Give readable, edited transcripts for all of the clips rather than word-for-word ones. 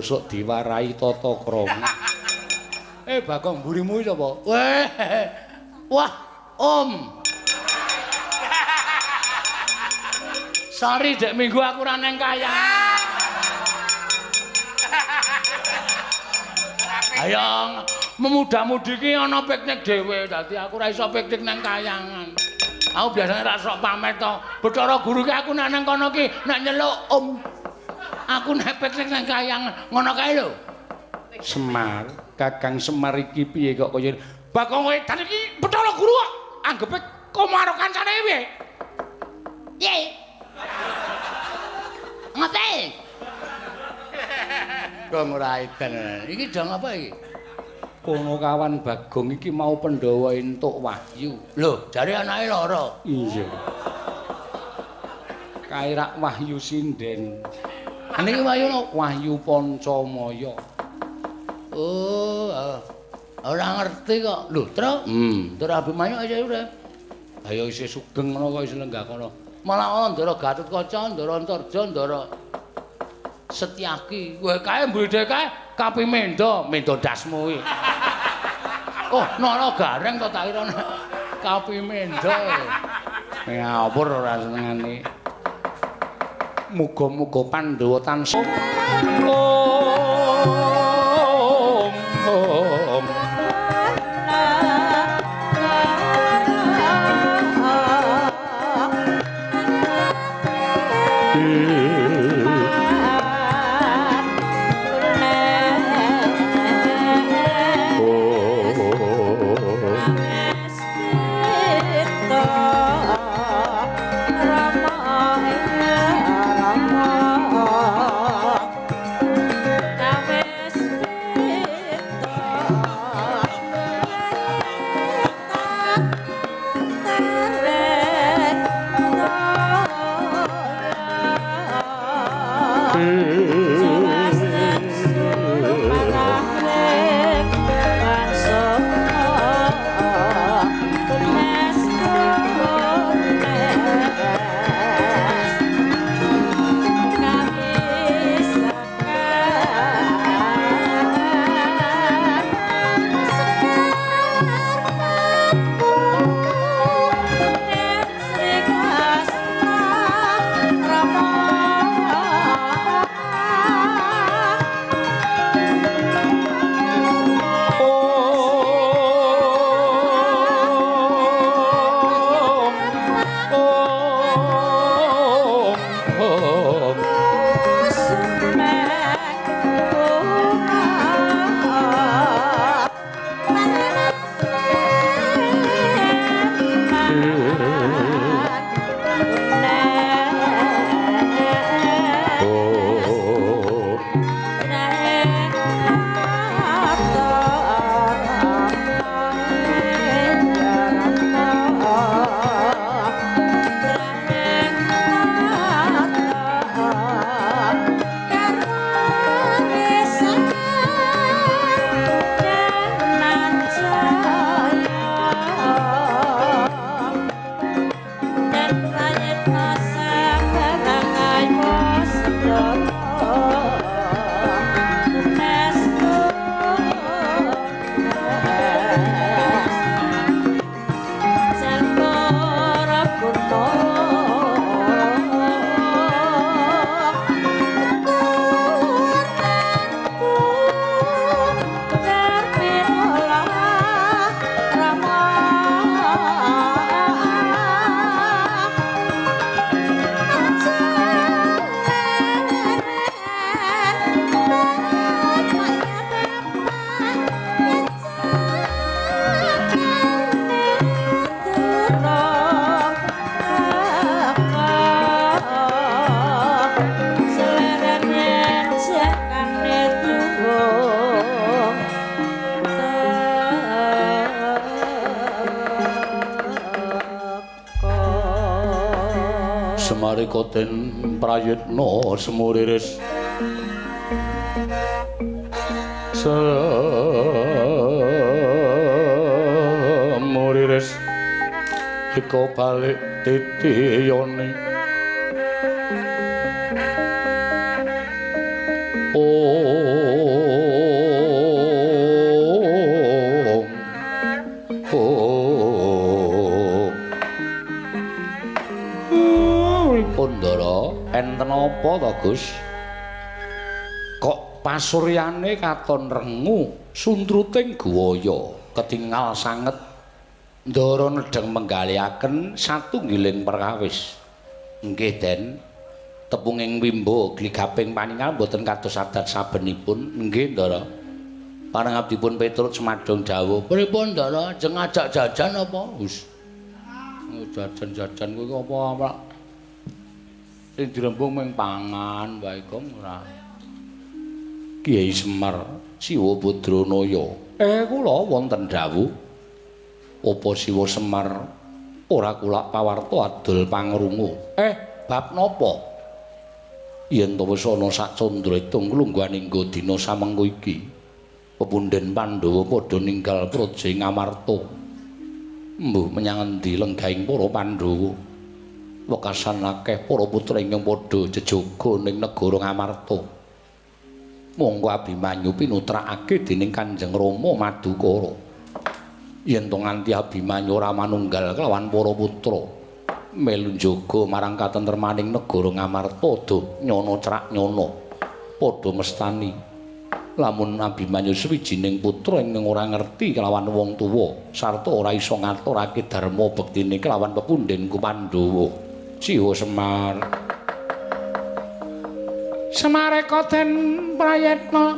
sok diwarai tata krama. Bagong mburimu iki sapa? Weh. Wah, Om. Sorry dek minggu aku ora neng kayang. Ayo memuda-mudi ki ana piknik dhewe, dadi aku ora iso piknik nang kayangan. Aku biasane ra sok pamit to. Bathara guru ki aku nek nang kono ki nek nyeluk Om. Aku nek piknik nang kayangan, ngono kae lho. Semar, Kakang Semar iki piye kok kaya Bagong Wedan iki Bathara guru kok anggepe karo kancane piye? Piye? Ngopo? Kong ora edan. Iki dong apa iki? Kono kawan Bagong iki mau Pandhawa entuk wahyu. Lho, jare anake lara. Iya. Kairak wahyu sinden. Niki wahyu Pancamaya. Oh, ora ngerti kok. Lho, Tru? Tur Abimanyu aja udah. Ayo isih sugeng ngono kok isih lenggah kono. Malah Ndara Gatotkaca, Ndara Antarja, Ndara Setyaki. Kowe kae mbledhe kae Kapimendha, mendha dasmu iki. Oh, Nara Gareng to tak kira Kapimendha. Ngawur ora senengane. Muga-muga Pandhawa tansah Koten prayitna semuriris semuriris iko balik titiyone oh Gus? Kok pasuryane katon rengu suntruting guwaya ketingal sanget ndara nedheng menggaliaken satunggiling perkawis. Nggih Den, tepunging wimbo gligaping paningal boten kados adat sabenipun. Nggih Ndara. Panangabdipun Petruk semadhong dawuh, "Pripun Ndara, ajeng ngajak jajan apa?" Hus. Jajan-jajan kuwi apa? Sing dirembung mung pangan wae kok ora. Kiai Semar Siwa Badranaya. Kula wonten dawuh. Apa Siwa Semar ora kulak pawarta adol pangrungu. Bab napa? Yen to wis ana sak Candraitung lungguhaning dina samengko iki, pepundhen Pandhawa padha ninggal praja Ngamarta. Mbuh menyang endi lenggahing para Pandhawa? Wekasan akeh para putra ingkang padha jejaga ning negara Ngamarta. Monggo Abimanyu pinutrakake dening Kanjeng Rama Madukara. Yen to nganti Abimanyu ora manunggal kelawan para putra, melu njaga marang katentremaning negara Ngamarta do nyono crak nyono padha mestani. Lamun Abimanyu sawijining putra ingkang ora ngerti kelawan wong tuwa sarta ora iso ngaturake dharma bektine kelawan pepundhenku Pandhawa. Siwa Semar. Semareka den prayetna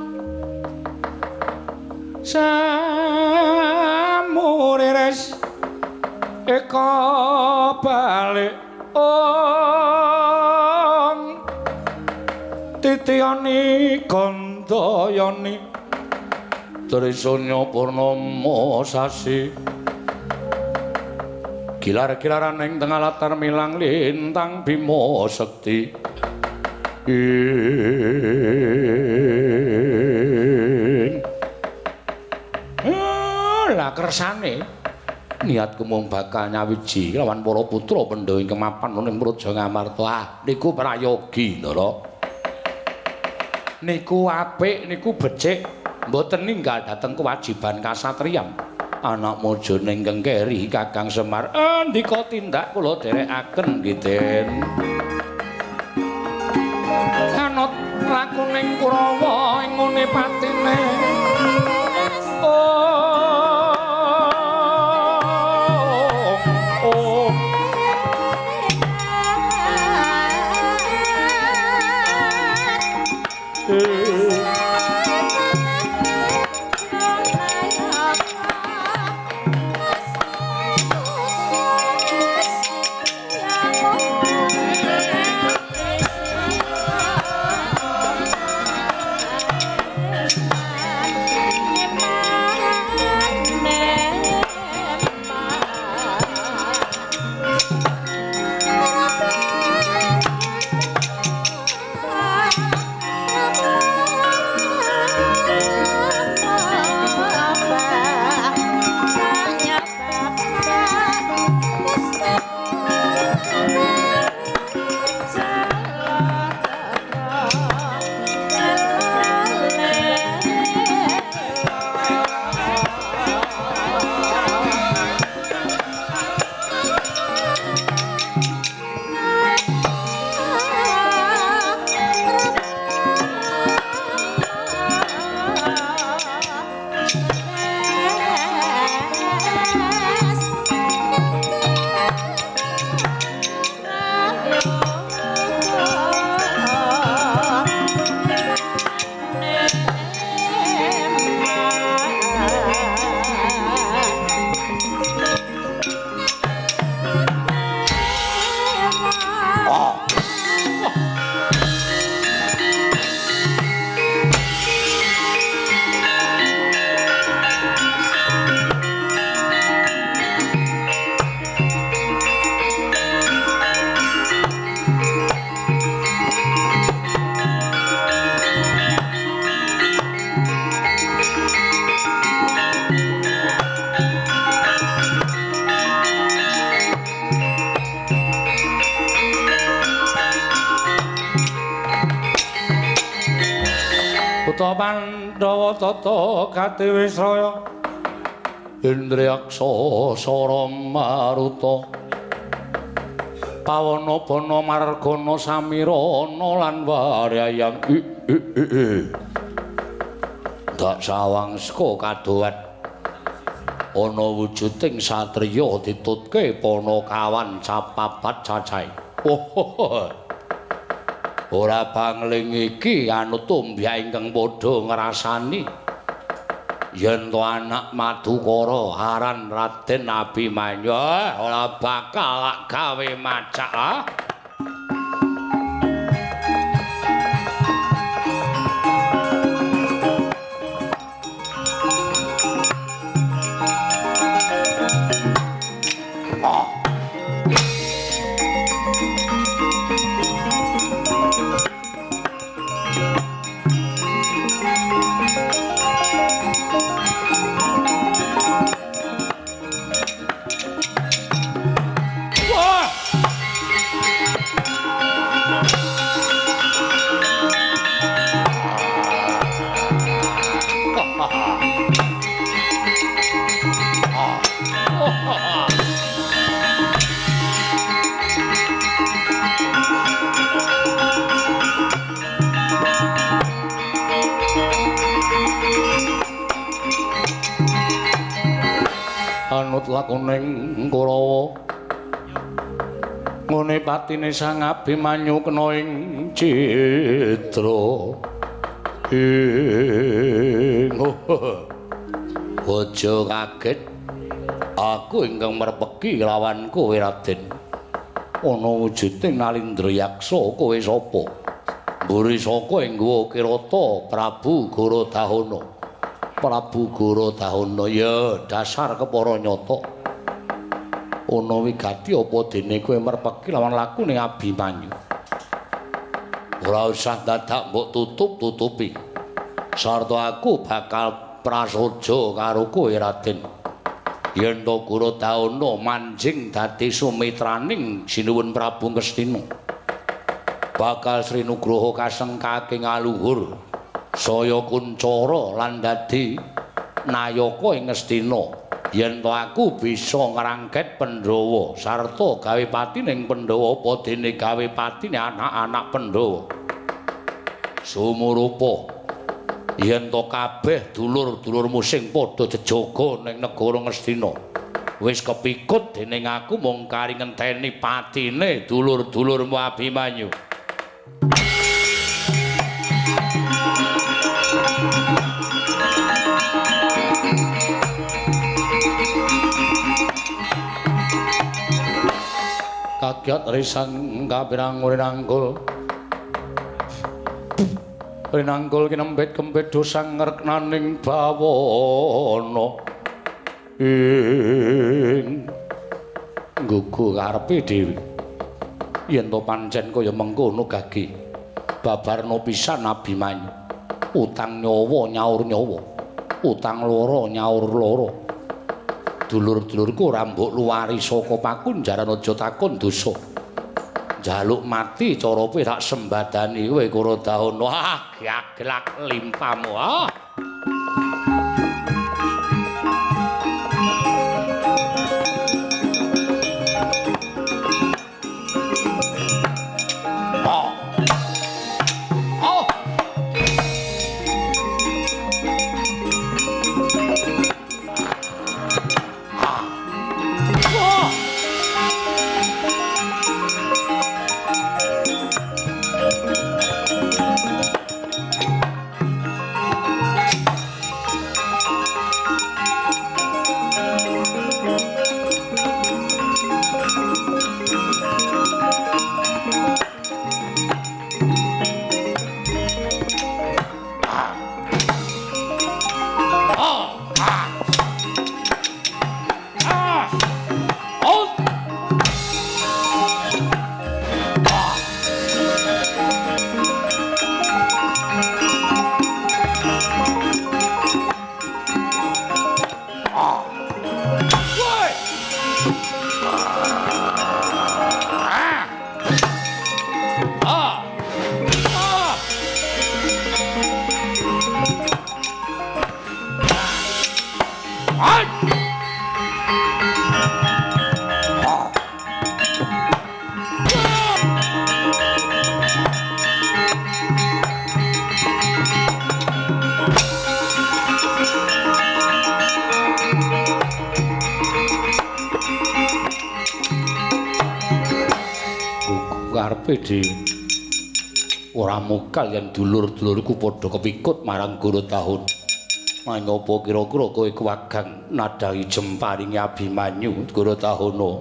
samuriris eka balik titiyani gandayani trisanya purnama sasi gilar-gilaran ing tengah latar milang lintang Bima Sekti lah kersane niatku mung bakal nyawiji lawan para putra Pandhawa ingkang mapan ning Praja Ngamarta. Niku prayogi Ndara. Niku apik, niku becik, mboten ninggal dhateng kewajiban kasatriyan. Anak mojone ingkang keri Kakang Semar. Ndika tindak kula dherekaken nggih Den. Anut lakuning Kurawa ing ngune patine. Pandhawa tata Katiwisraya Indriyaksa Sara Maruta Pawana Bana Margana Samirana lan Waryayang dak sawangska kadohan ana wujuding satriya ditutke Panakawan capapat cacahe. Ora bangling iki anut umbya ingkang padha ngrasani yen to anak Madukara aran Raden Abimanyu ora bakal gawe macak anut lakuning Kurawa ngene patine Sang Abimanyu kena ing citra aja kaget aku ingkang merpeki lawan kowe Raden ana wujuding Nalindra Yaksa kowe sapa mburi saka ing Guwa Kirata Prabu Gorodahana Prabu Gorodahana ya dasar kepara nyata ana wigati apa dene kowe merpeki lawan lakune Abimanyu ora usah dadak mbok tutup-tutupi sarta aku bakal prasaja karo kowe Raden yen to Gorodahana manjing dadi sumitraning Sinuwun Prabu Ngastina bakal Sri Nugraha kasengkake ngaluhur saya kuncara lan dadi nayaka ing Ngastina yen to aku bisa ngrangket Pandhawa sarta gawe patining Pandhawa apa dene gawe patine anak-anak Pandhawa sumurupa yen to kabeh dulur-dulurmu sing padha jejaga ning negara Ngastina wis kepikut dening aku mung kari ngenteni patine dulur-dulurmu Abimanyu kagiat risang kapirang rinangkul rinangkul kinempet kempet dosang ngerknaning bawana ing nggugu karepe dhewe yen to pancen kaya mengkono gage babarna pisan Abimanyu utang nyawa nyaur nyawa utang loro nyaur loro dulur-dulurku ora mbok luwari saka pakunjaran aja takon dosa njaluk mati cara kowe tak sembadani kowe Gorodahana wah gaglak limpamu karepe dhewe. Ora mukal yen dulur-dulurku padha kepikut marang Guru Tahun. Mangapa kira-kira kowe kuwagang nadahi jemparingi Abimanyu Guru Tahuna?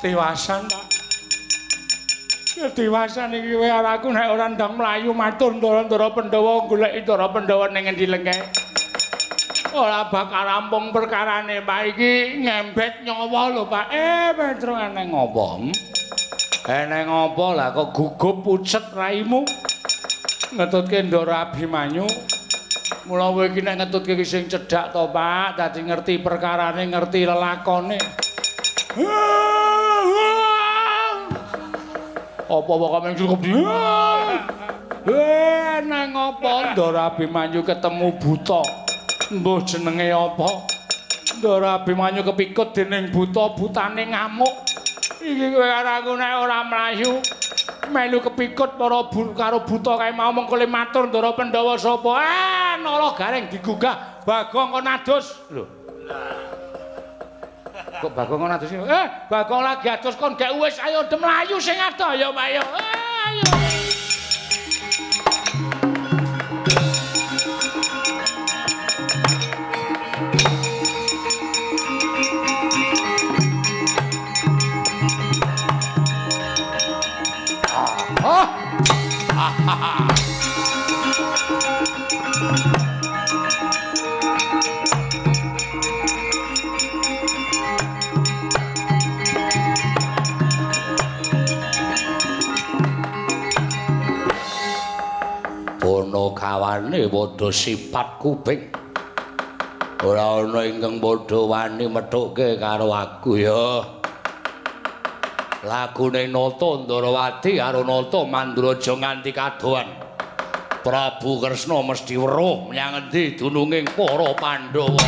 Dewasan Pak. Dewasan iki kowe araku nek ora ndang mlayu matur Ndara Pandhawa goleki Ndara Pandhawa ning endi lengke. Ora bakal rampung perkarane Pak iki ngembet nyawa lho Pak. Petro eneng apa? Eneng apa lah kok gugup pucet raimu ngetutke Ndara Abimanyu. Mula kowe iki nek ngetutke sing cedhak to Pak, dadi ngerti perkarane, ngerti lelakone. Apa kok men cukup di? Nang apa Ndara Abimanyu ketemu buta? Mbuh jenenge apa? Ndara Abimanyu kepikut dening buta, butane ngamuk. Iki kowe karo nek ora mlayu melu kepikut karo buta kae mau mengko le matur Ndara Pandhawa sapa? Nala Gareng digugah Bagong kon adus. Lho. Kok Bagong kon adus? Bagong lagi adus kon gak wis ayo dem mlayu sing ado ya Pak ya. Ayo. Pono kawane padha sifat kuping. Ora ana ingkang padha wani methuke karo aku ya. Lagune Nata Ndarawati karo Nata Mandraja nganti kadohan. Prabu Kresna mesti weruh menyang endi dununging para Pandhawa.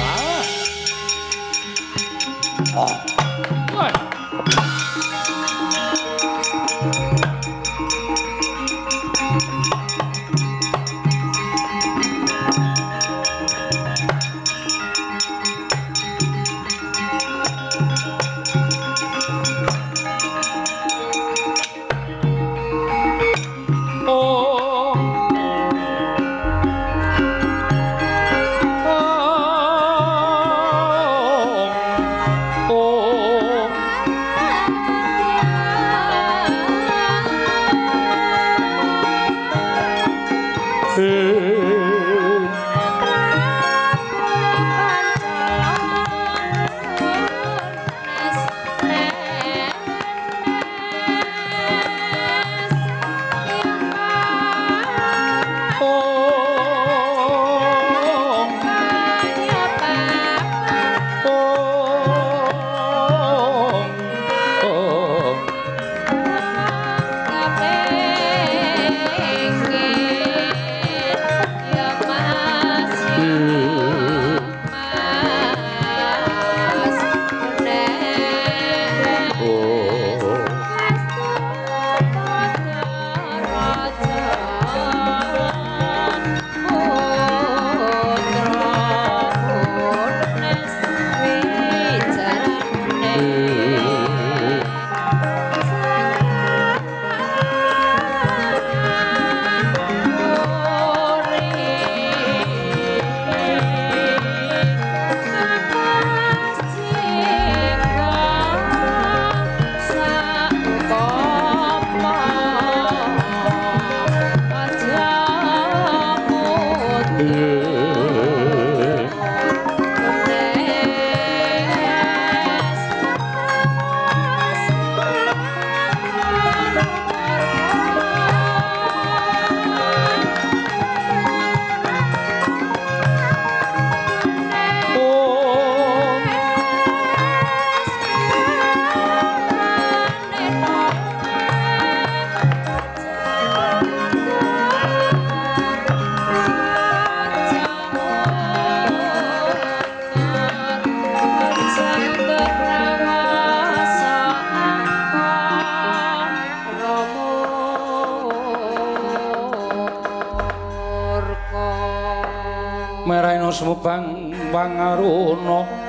sumubang pangaruna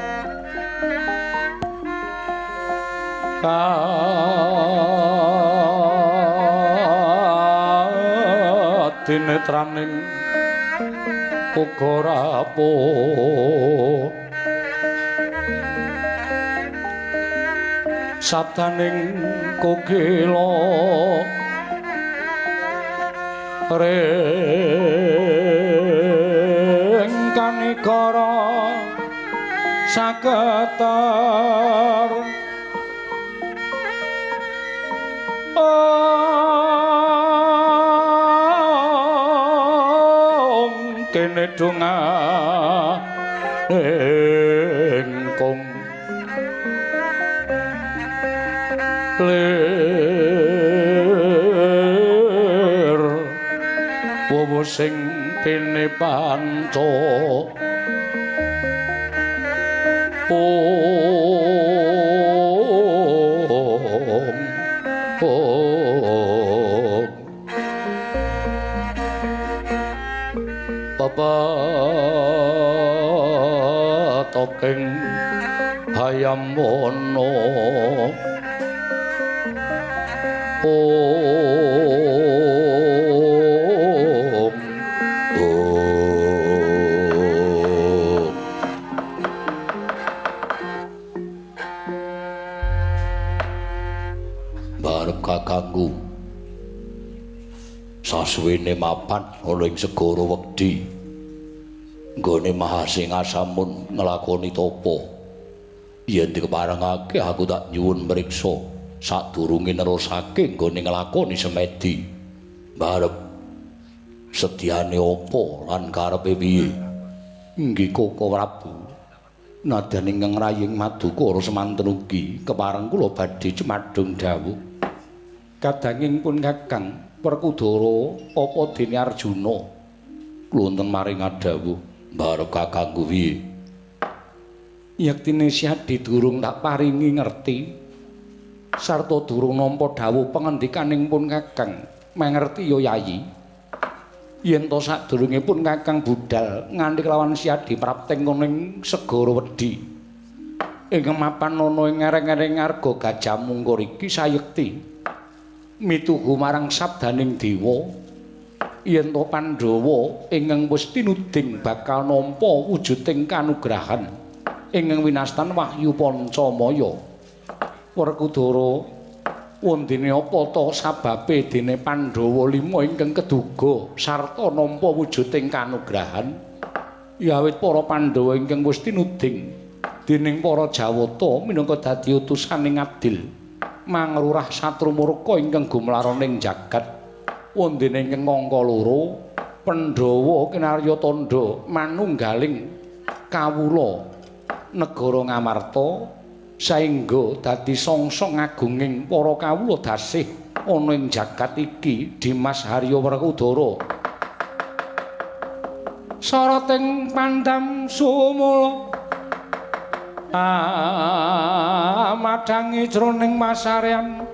dinetraning uga rapuh sabdaning kukila ring kanikara saketar kene donga engkong lir wowo sing pene panca toking hayam wono barep kakangku sasuwene mapan ana ing segara wedi nggone Mahasingasamun nglakoni tapa yen dikeparengake aku tak nyuwun mriksa sadurunge nerusake nggone nglakoni semedi barep setyane apa lan karepe piye inggih Koko Prabu nadyan ingkang raying Madukara semanten ugi kepareng kula badhe cemadhung dawuh kadanging pun Kakang Werkudara apa dene Arjuna kula wonten maring adawuh barep kakangku piye yektine Syadi durung tak paringi ngerti sarta durung nampa dawuh pangendikaning pun Kakang mangerti ya Yayi yen to sadurungipun Kakang budal nganti kelawan Syadi prapteng ing segara wedi ing mapan ana ing ngereng-ngereng arga Gajah Mungkur iki sayekti mituhu marang sabdaning dewa yen to Pandhawa ingkang wis tinuding bakal nampa wujuding kanugrahan ingkang winastan Wahyu Pancamaya Werkudara wondene apa to sababe dene Pandhawa 5 ingkang keduga sarta nampa wujuding kanugrahan ya awit para Pandhawa ingkang wis tinuding dening para Jawata minangka dadi utusaning adil mangrurah satrumurka ingkang gumlaroning jagat wondene ingkang angka 2 Pandhawa kinarya tandha manunggaling kawula negara Ngamarta saengga dadi songsong agunging para kawula dasih ana ing jagat iki Dimas Harya Werkudara sarating pandam sumula madangi jroning masarean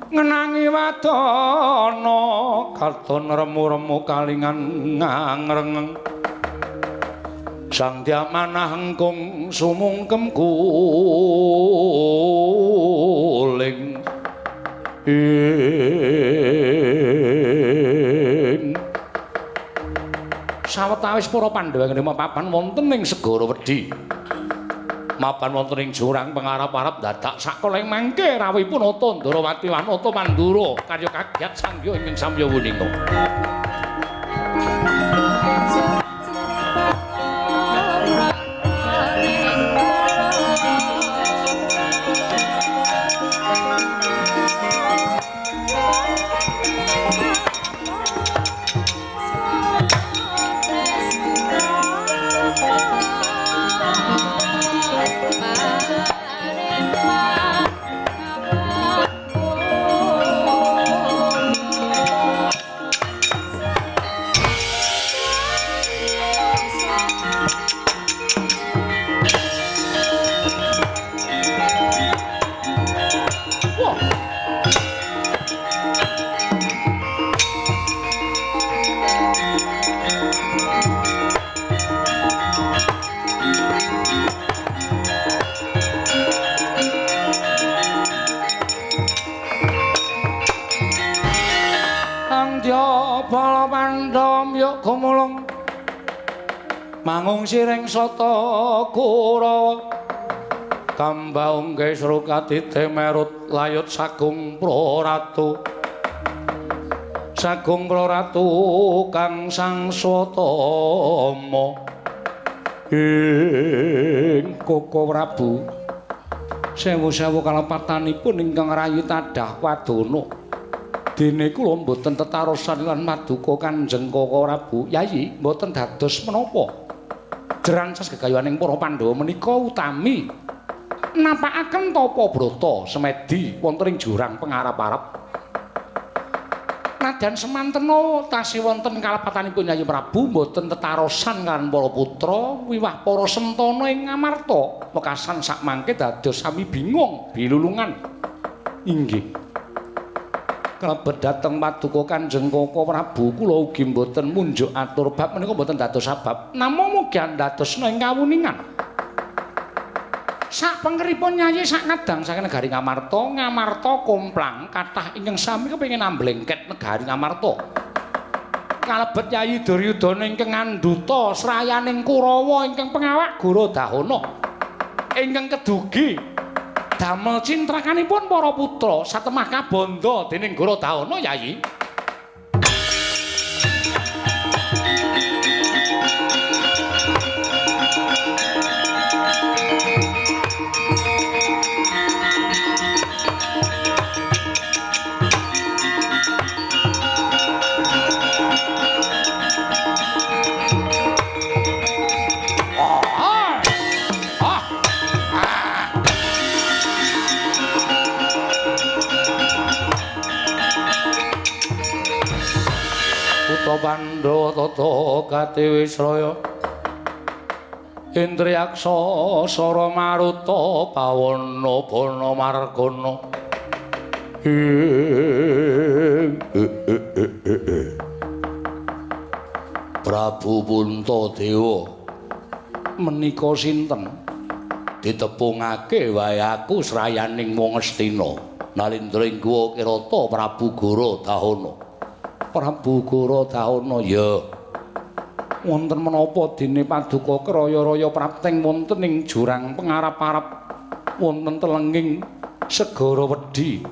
ngenangi wadana katon remu-remu kalingan ngangreng sang diamanah engkung sumungkem kuling sawetawis para Pandhawa ngrima papan wonten ing segara wedi mapan wonten ing jurang pangarep-arep dadak sakoleng mangke rawuhipun Ndrawati Wanata Mandura karya kagiat sangya ing samya wuninga mangung siring sata Kurawa kambaung gesru katite merut layut sagung praratu kang sangswatama ing Koko Prabu sewu-sewu kalepatanipun ingkang rayi tadah wadana dene kula mboten tetarosan lan maduka Kanjeng Koko Prabu Yayi mboten dados menapa jerancas gegayuhaning para Pandhawa menika utami napakaken tapa brata semedi wonten ing jurang pengarap-arap nadyan semantena tasih wonten kalepatanipun Yayi Prabu mboten tetarosan kan para putra wiwah para sentana ing Ngamarta wekasan sak mangke dados sami bingung bilulungan inggih kalebet dhateng paduka Kanjeng Koko Prabu kula ugi mboten munjuk atur bab menika mboten dados sabab namung mugi andadosna ing kawuningan sak pengeripun Yayi sak kadang saking negari Ngamarta komplang kathah ingkang sami kepengin amblengket negari Ngamarta kalebet Yayi Duryudana ingkang ngandhuta srayaning Kurawa ingkang pengawak Gorodahana ingkang kedugi damel cintrakanipun para putra satemah kabanda dening Gorodahana Yayi. Pandhawa tata Katiwisraya Indriyaksa Sara Maruta Pawana Bana Margana Prabu Puntadewa menika sinten ditepungake wae aku srayaning wong Astina Nalindra ing guwa Kirata Prabu Gorodahana Prabu Gorodahana ya wonten menapa dene paduka kraya-raya prapteng wonten ing jurang pengarap-arap wonten telenging segara Wedhi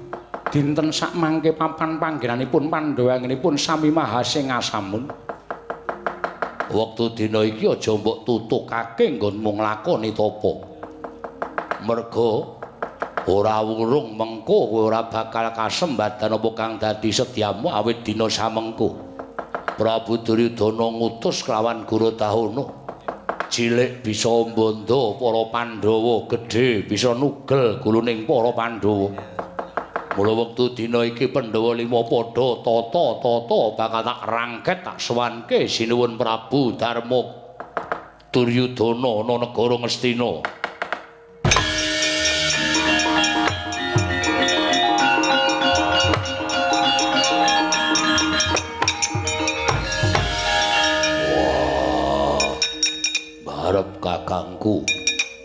dinten sak mangke papan panggenanipun Pandhawanipun sami mahasing asamun wektu dina iki aja mbok tutukake nggonmu nglakoni tapa merga ora wurung mengko kowe ora bakal kasembadan apa kang dadi sedyamu awit dina samengko Prabu Duryudana ngutus kelawan Gorodahana cilik bisa mbondo para Pandhawa gedhe bisa nugel guluning para Pandhawa mula wektu dina iki Pandhawa 5 padha tata-tata bakal tak rangket tak sowanke sinuwun Prabu Darma Duryudana ana negara Ngastina arep kakangku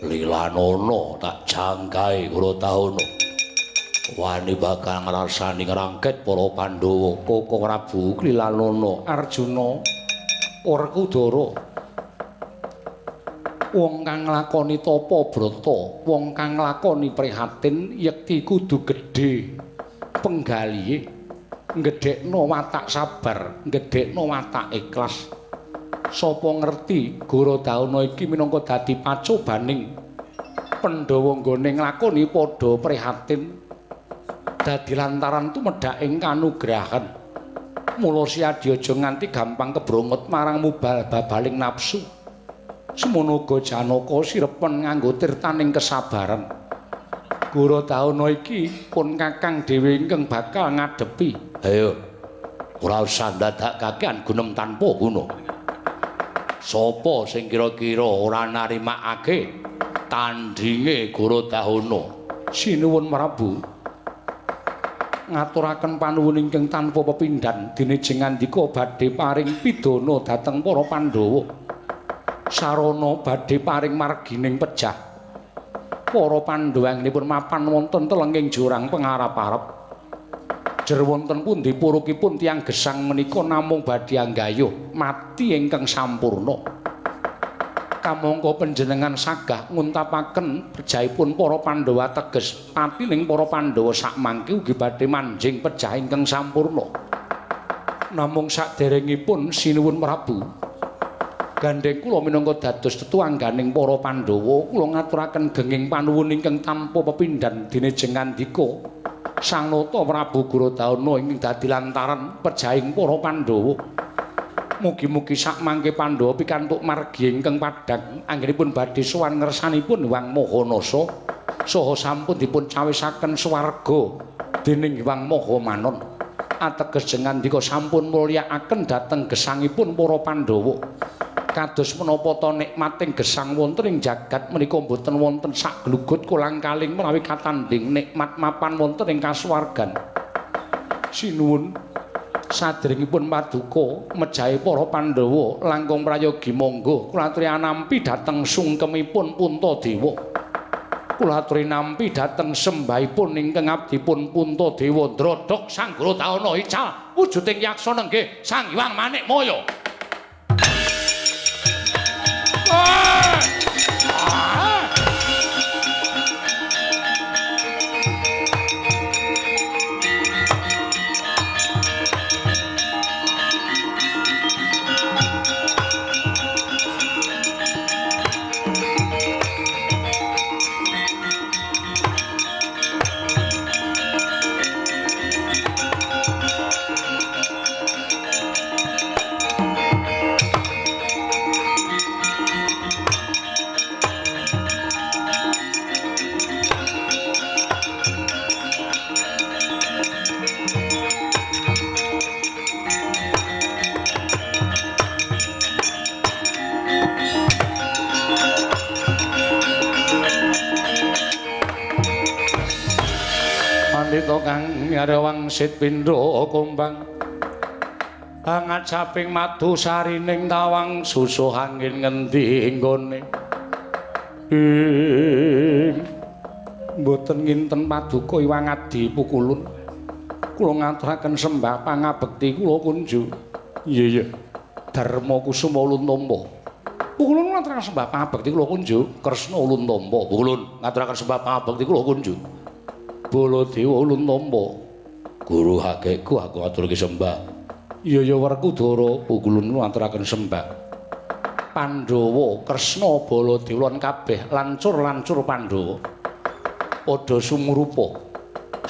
Lilanana tak jangkae Gorodahana wani bakal ngrasani ngrangket para Pandhawa Koko Prabu Lilanana Arjuna Werkudara wong kang nglakoni tapa brata wong kang nglakoni prihatin yekti kudu gedhe penggalihe gedhekno watak sabar gedhekno watak ikhlas sapa ngerti Gorodahana iki minangka dadi pacobaning Pandhawa nggone nglakoni padha prihatin dadi lantaran tumedhak ing kanugrahan mula siadi aja nganti gampang kebrongot marang mubal-babaling nafsu semono uga Janaka sirepen nganggo tirtaning kesabaran Gorodahana iki pun kakang dhewe ingkang bakal ngadepi ayo ora usah ndadakake gunem tanpa guna sapa sing kira-kira ora narimakake tandhinge Gorodahana sinuwun Prabu ngaturaken panuwun ingkang tanpa pepindhan dene jengandika badhe paring pidana dhateng para Pandhawa sarana badhe paring margining pejah para Pandhawanipun mapan wonten telenging jurang pengarap-arap jer wonten pundi purukipun tiyang gesang menika namung badhe anggayuh mati ingkang sampurna kamangka panjenengan sagah nguntapaken pejaipun para Pandhawa teges patining para Pandhawa sakmangke ugi badhe manjing pejah ingkang sampurna. Namung saderengipun sinuwun Prabu, gandeng kula minangka dados tetuangganing para Pandhawa, kula ngaturaken genging panuwun ingkang tanpa pepindhan dinejeng ngandika Sang Nata Prabu Guradana ingkang dadi lantaran pejahing para Pandhawa. Mugi-mugi sakmangke Pandhawa pikantuk margi ingkang padhang anggenipun badhe sowan ngersanipun Hyang Mahanasa saha sampun dipun cawisaken swarga dening Hyang Mahamanon. Ateges jengandika sampun mulyakaken dhateng gesangipun para Pandhawa. Kados menapa ta nikmating gesang wonten ing jagat menika boten wonten sak glugut kolang-kaling menawi katanding nikmat mapan wonten ing kasuwargan. Sinuwun saderengipun paduka mejahi para Pandhawa langkung prayogi monggo kula aturi nampi dhateng sungkemipun Puntadewa. Kula aturi nampi dhateng sembahipun ingkang abdipun Puntadewa Drodhok Sang Guradana ical wujuding yaksa nenggih Sang Hyang Manikmaya. Kang nyarewang sit pindha kumbang angat saping madu sarining tawang susuh angin ngendi nggone mboten nginten paduka Hyang Adi Pukulun kula ngaturaken sembah pangabekti kula kunjuk iya Darma Kusuma Uluntampa Pukulun ngaturaken sembah pangabekti kula kunjuk Kresna Uluntampa Pukulun ngaturaken sembah pangabekti kula kunjuk Baladewa Uluntampa Guru hakeku aku aturke sembah iya Werkudara Pukulun ngaturaken sembah Pandhawa Kresna Baladewa lan kabeh lancur-lancur Pandhawa padha sumrupa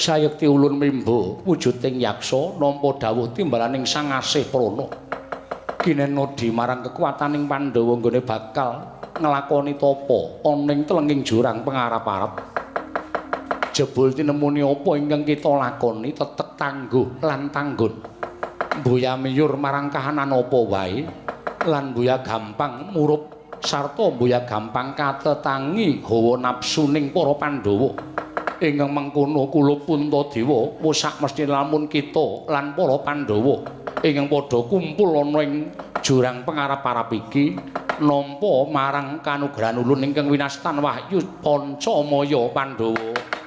sayekti ulun mimba wujuding yaksa nampa dawuh timbalaning Sang Asih Prana kinenodi marang kekuwataning Pandhawa nggone bakal nglakoni tapa ana ing telenging jurang pengarap-arep jebul tinemuni apa ingkang kita lakoni tetek tangguh lan tanggun mbuya miyur marang kahanan apa wae lan mbuya gampang murup sarta mbuya gampang katetangi hawa nafsuning para Pandhawa ingkang mengkono kula Puntadewa wis sak mesti lamun kita lan para Pandhawa ingkang padha kumpul ana ing jurang pengarap-arap iki nampa marang kanugrahan ulun ingkang winastan Wahyu Pancamaya Pandhawa.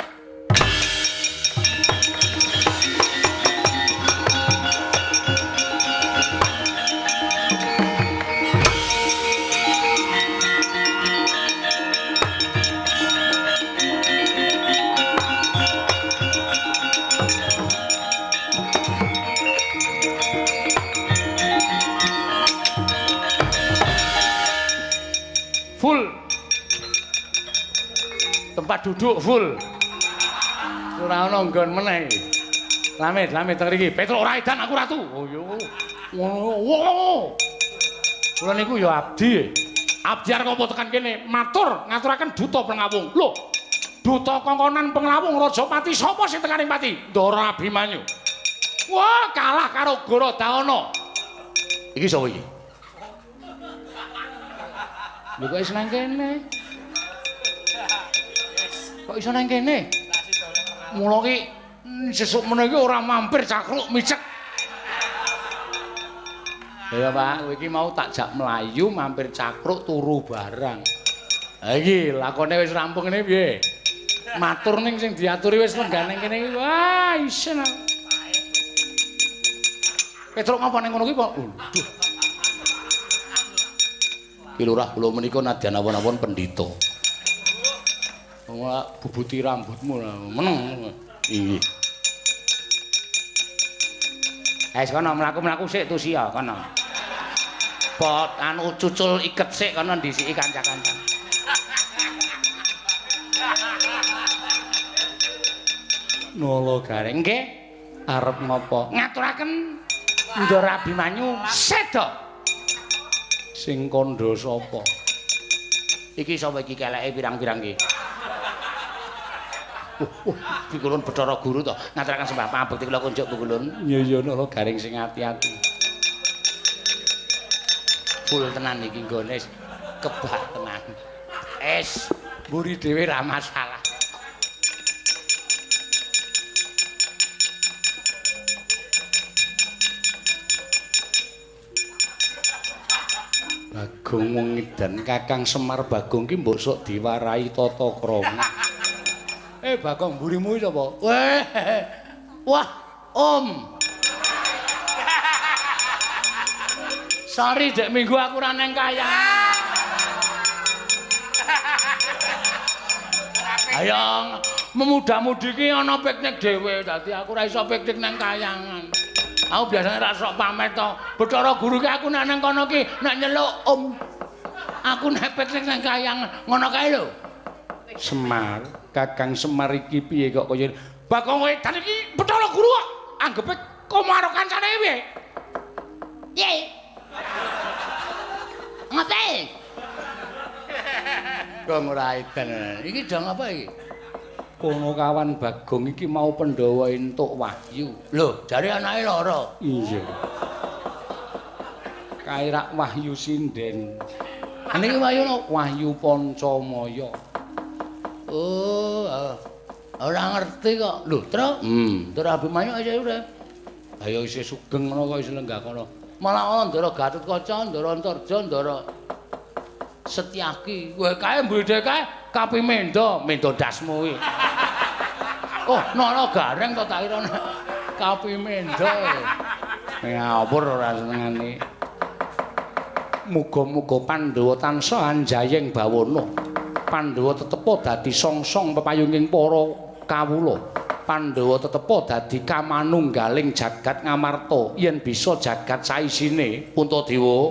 Full tempat duduk full ora ana nggon meneh lamit teng mriki Petro ora edan aku ratu oh yo ngono kula niku ya abdi arep apa tekan kene matur ngaturaken duta Pengawung lho duta kongkonan Pengawung Rajapati sapa sing tekaning pati Ndara Abimanyu wah kalah karo Gorodana iki sapa iki lho kok iso nang kene? Kok iso nang kene? Mula ki sesuk meniki ora mampir cakruk micek. Ya Pak, kowe iki mau tak jak mlayu mampir cakruk turu barang. Ha iki lakone wis rampung ngene piye? Matur ning sing diaturi wis lenggah ning kene iki. Wah, isen. Petruk ngapa ning ngono ki, Pak? Duh. Ki Lurah kula menika nadyan awon-awon pendhita. Ora bubuti rambutmu meneng. Inggih. Kono mlaku-mlaku sik tusia kono. Pot anu cucul iket sik kono ndisiki kanca-kanca. Nala Gareng nggih. Arep napa? Ngaturaken Ndara Abimanyu seda. Sing kandha sapa? Iki sapa iki keleke pirang-pirang iki? Iki kulon Bathara Guru to. Ngaturaken sembah pangabekti kula kunjuk Bu Kulun. Iya Nala Gareng sing ati-ati. Full tenan iki nggone kebak tenan. Mburi dhewe ra masalah. Bagong wong edan Kakang Semar Bagong ki mbok sok diwarai tata krama. Bagong mburimu iki sapa? Wah, Om. Sorry dek minggu aku ora neng kayang. Ayang, memuda-mudi ki ana piknik dhewe, dadi aku ora iso piknik neng kayangan. Aku biasane ra sok pamit to. Bathara Guru ki aku nek nang kono ki nek nyeluk Om. Aku nek piknik nang kayangan, ngono kae lho. Semar, Kakang Semar iki piye kok kaya Bagong Wedan iki Bathara Guru kok anggepe karo kancane piye? Piye? Ngapain? Kok ora edan. Iki dong apa iki? Kono kawan Bagong iki mau Pandhawa entuk wahyu. Lho, jare anake lara. Iya. Kairak wahyu sinden. Niki wahyu Pancamaya. Oh, ora ngerti kok. Lho, Tru? Ndara Abimanyu aja udah. Ayo isih sugeng ngono kok isih lenggah kono. Malah ana Ndara Gatotkaca, Ndara Antarja, Ndara Setyaki. Kowe kae mbedhe kae Kapimenda, menda dasmu kuwi. Oh, Nala Gareng to tak kira Kapimenda. Ngawur ora senengane. Muga-muga Pandhawa tansah anjayeng bawana. Pandhawa tetepa dadi songsong pepayunging para kawula. Pandhawa tetepa dadi kamanunggaling jagat ngamarta yen bisa jagat saisine Puntadewa.